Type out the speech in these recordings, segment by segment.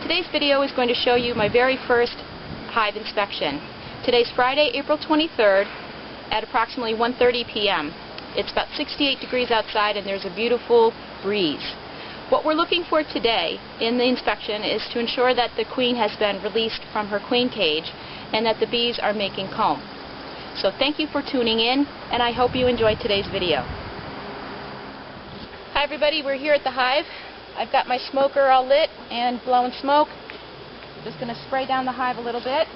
Today's video is going to show you my very first hive inspection. Today's Friday, April 23rd at approximately 1:30 p.m. It's about 68 degrees outside and there's a beautiful breeze. What we're looking for today in the inspection is to ensure that the queen has been released from her queen cage and that the bees are making comb. So thank you for tuning in, and I hope you enjoyed today's video. Hi everybody, we're here at the hive. I've got my smoker all lit and blowing smoke. I'm just going to spray down the hive a little bit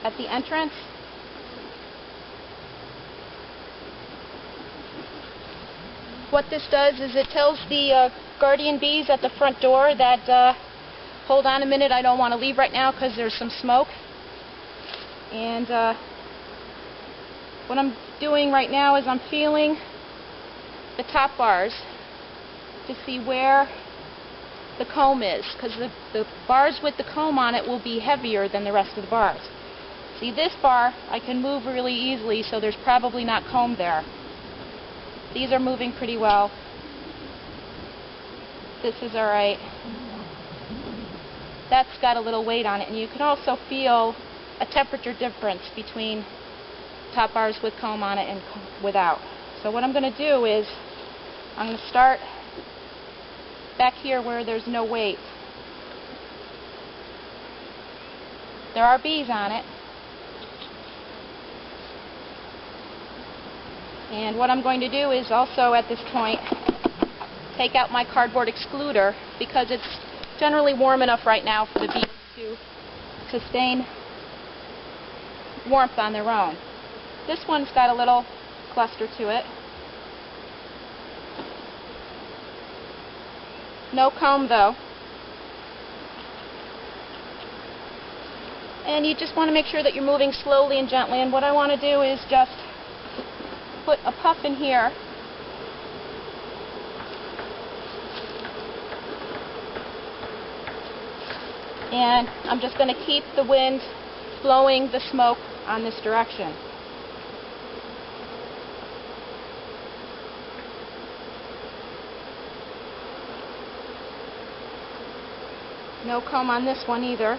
at the entrance. What this does is it tells the guardian bees at the front door that hold on a minute, I don't want to leave right now because there's some smoke. And what I'm doing right now is I'm feeling the top bars to see where the comb is, because the bars with the comb on it will be heavier than the rest of the bars. See, this bar I can move really easily, so there's probably not comb there. These are moving pretty well. This is alright. That's got a little weight on it, and you can also feel a temperature difference between top bars with comb on it and without. So what I'm going to do is I'm going to start back here where there's no weight. There are bees on it. And what I'm going to do is also at this point take out my cardboard excluder, because it's generally warm enough right now for the bees to sustain warmth on their own. This one's got a little cluster to it. No comb though. And you just want to make sure that you're moving slowly and gently, and what I want to do is just put a puff in here and I'm just going to keep the wind blowing the smoke on this direction. No comb on this one either.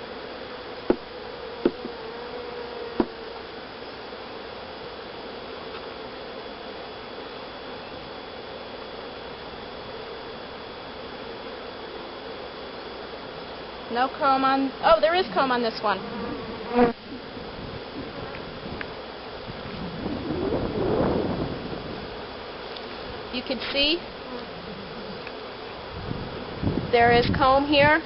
No comb on... Oh, there is comb on this one. You can see there is comb here.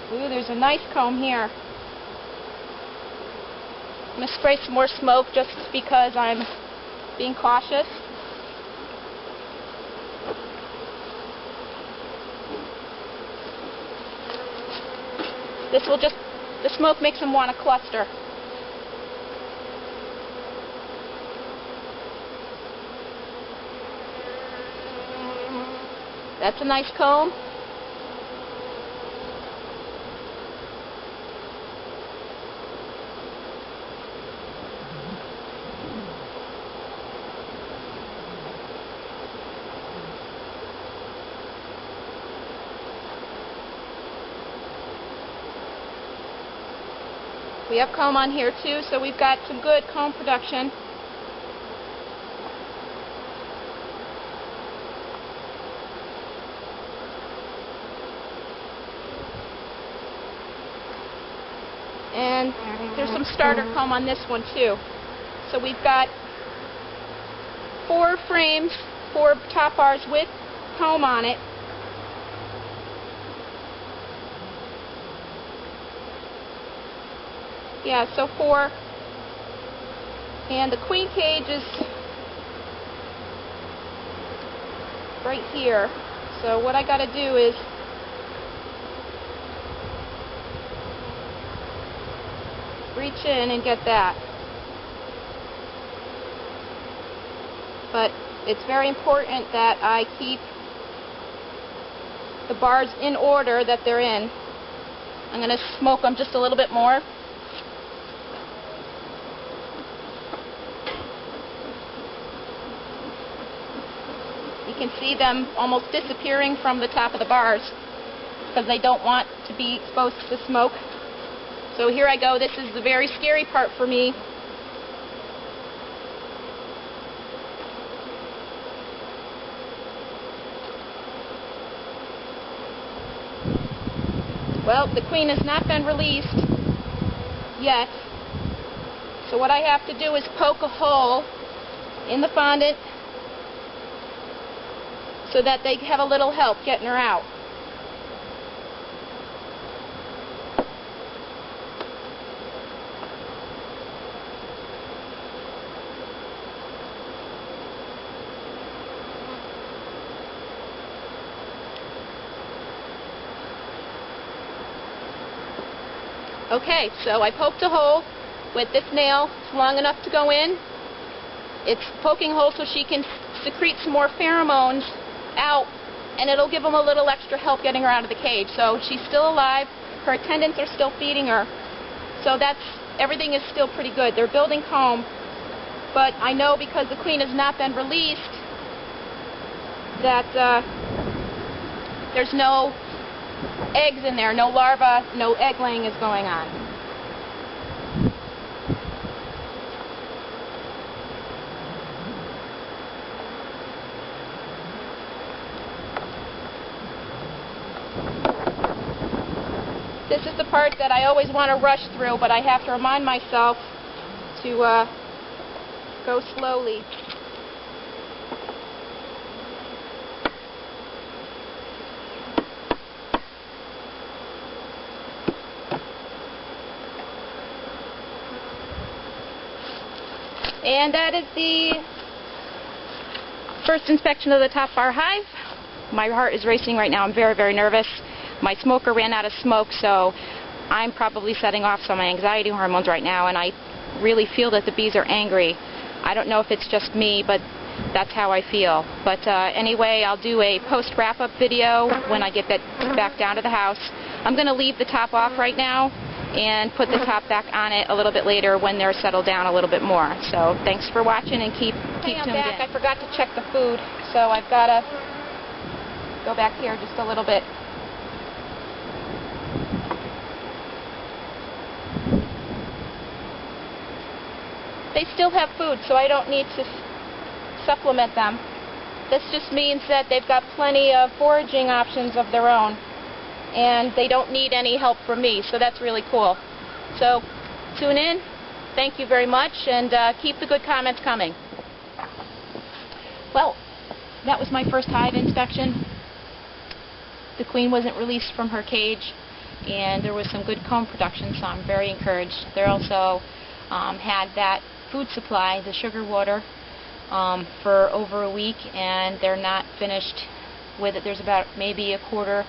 Ooh, there's a nice comb here. I'm going to spray some more smoke just because I'm being cautious. This will just, the smoke makes them want to cluster. That's a nice comb. We have comb on here too, so we've got some good comb production. And there's some starter comb on this one too. So we've got 4 frames, 4 top bars with comb on it. Yeah, so 4, and the queen cage is right here. So what I got to do is reach in and get that. But it's very important that I keep the bars in order that they're in. I'm going to smoke them just a little bit more. can see them almost disappearing from the top of the bars because they don't want to be exposed to smoke. So here I go. This is the very scary part for me. Well, the queen has not been released yet. So what I have to do is poke a hole in the fondant so that they have a little help getting her out. Okay, so I poked a hole with this nail. It's long enough to go in. It's poking a hole so she can secrete some more pheromones out, and it'll give them a little extra help getting her out of the cage. So she's still alive. Her attendants are still feeding her. So everything is still pretty good. They're building comb, but I know because the queen has not been released that there's no eggs in there, no larvae, no egg laying is going on. This is the part that I always want to rush through, but I have to remind myself to go slowly. And that is the first inspection of the top bar hive. My heart is racing right now. I'm very, very nervous. My smoker ran out of smoke, so I'm probably setting off some anxiety hormones right now, and I really feel that the bees are angry. I don't know if it's just me, but that's how I feel. But anyway, I'll do a post wrap-up video when I get back down to the house. I'm going to leave the top off right now and put the top back on it a little bit later when they're settled down a little bit more. So thanks for watching, and keep tuned in. I forgot to check the food, so I've got to go back here just a little bit. They still have food, so I don't need to supplement them. This just means that they've got plenty of foraging options of their own, and they don't need any help from me, so that's really cool. So tune in, thank you very much, and keep the good comments coming. Well, that was my first hive inspection. The queen wasn't released from her cage, and there was some good comb production, so I'm very encouraged. They also had that food supply, the sugar water, for over a week, and they're not finished with it. There's about maybe a quarter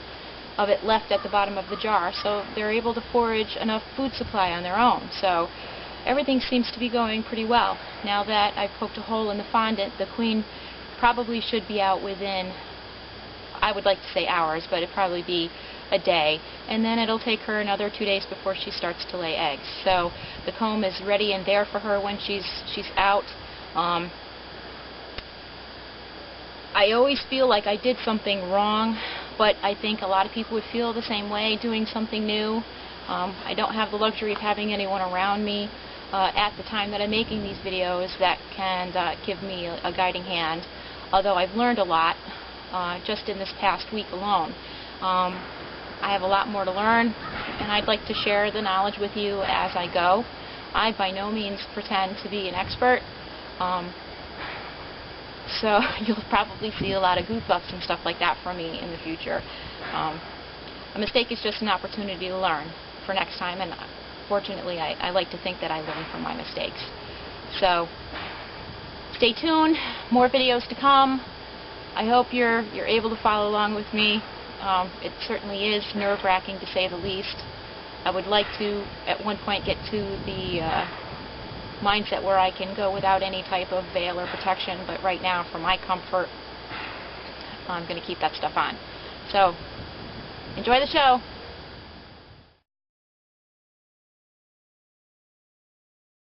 of it left at the bottom of the jar, so they're able to forage enough food supply on their own. So everything seems to be going pretty well. Now that I've poked a hole in the fondant, the queen probably should be out within, I would like to say hours, but it'd probably be a day, and then it'll take her another 2 days before she starts to lay eggs. So the comb is ready and there for her when she's out. I always feel like I did something wrong, but I think a lot of people would feel the same way doing something new. I don't have the luxury of having anyone around me at the time that I'm making these videos that can give me a guiding hand, although I've learned a lot just in this past week alone. I have a lot more to learn, and I'd like to share the knowledge with you as I go. I by no means pretend to be an expert, so you'll probably see a lot of goof-ups and stuff like that from me in the future. A mistake is just an opportunity to learn for next time, and fortunately I like to think that I learn from my mistakes. So stay tuned, more videos to come. I hope you're able to follow along with me. It certainly is nerve-wracking, to say the least. I would like to, at one point, get to the mindset where I can go without any type of veil or protection, but right now, for my comfort, I'm going to keep that stuff on. So, enjoy the show.